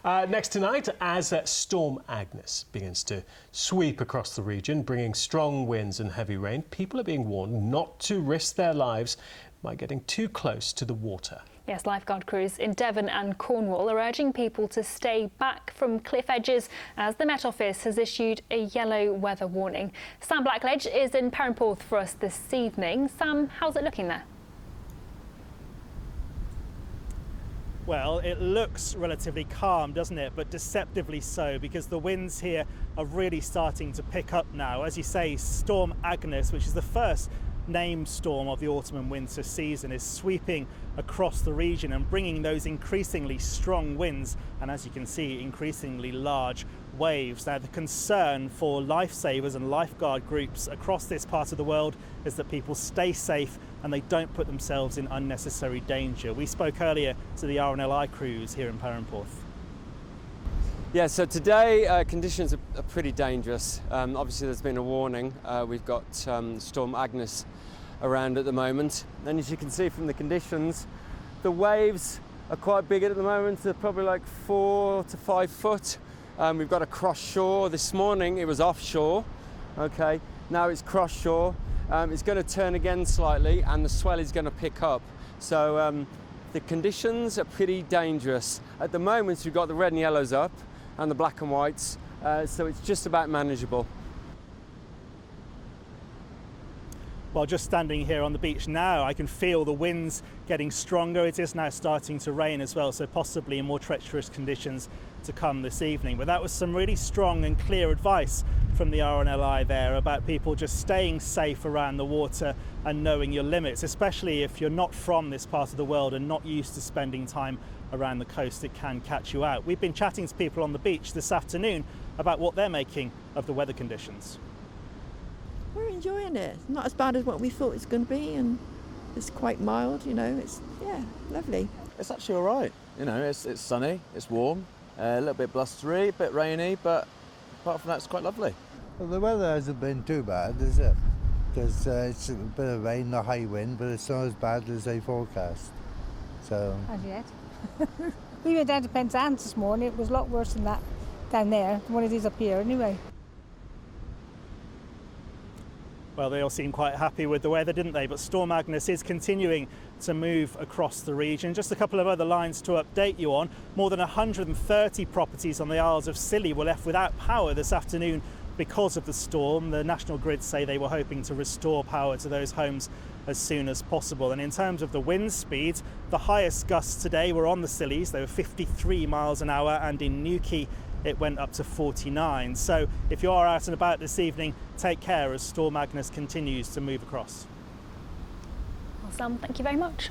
Next tonight, as Storm Agnes begins to sweep across the region, bringing strong winds and heavy rain, people are being warned not to risk their lives by getting too close to the water. Yes, lifeguard crews in Devon and Cornwall are urging people to stay back from cliff edges as the Met Office has issued a yellow weather warning. Sam Blackledge is in Perranporth for us this evening. Sam, how's it looking there? Well, it looks relatively calm, doesn't it? But deceptively so, because the winds here are really starting to pick up now. As you say, Storm Agnes, which is the first named storm of the autumn and winter season, is sweeping across the region and bringing those increasingly strong winds and, as you can see, increasingly large waves. Now, the concern for lifesavers and lifeguard groups across this part of the world is that people stay safe and they don't put themselves in unnecessary danger. We spoke earlier to the RNLI crews here in Perranporth. Yeah, so today conditions are pretty dangerous. Obviously there's been a warning. We've got Storm Agnes around at the moment. And as you can see from the conditions, the waves are quite big at the moment. They're probably like 4 to 5 foot. We've got a cross shore. This morning it was offshore. Okay, now it's cross shore. It's going to turn again slightly and the swell is going to pick up. So the conditions are pretty dangerous. At the moment we've got the red and yellows up and the black and whites, so it's just about manageable. Well, just standing here on the beach now, I can feel the winds getting stronger. It is now starting to rain as well, so possibly more treacherous conditions to come this evening. But that was some really strong and clear advice from the RNLI there about people just staying safe around the water and knowing your limits, especially if you're not from this part of the world and not used to spending time around the coast. It can catch you out. We've been chatting to people on the beach this afternoon about what they're making of the weather conditions. We're enjoying it. Not as bad as what we thought it was going to be, and it's quite mild, you know. It's, yeah, lovely. It's actually all right. You know, it's sunny, it's warm, a little bit blustery, a bit rainy, but apart from that, it's quite lovely. Well, the weather hasn't been too bad, is it? Because it's a bit of rain, a high wind, but it's not as bad as they forecast. So. As yet. We went down to Penzance this morning. It was a lot worse than that down there, than what it is up here anyway. Well, they all seem quite happy with the weather, didn't they? But Storm Agnes is continuing to move across the region. Just a couple of other lines to update you on. More than 130 properties on the Isles of Scilly were left without power this afternoon because of the storm. The National Grid say they were hoping to restore power to those homes as soon as possible. And in terms of the wind speeds, the highest gusts today were on the Scillies. They were 53 miles an hour, and in Newquay it went up to 49. So if you are out and about this evening, take care as Storm Agnes continues to move across. Well, Sam, thank you very much.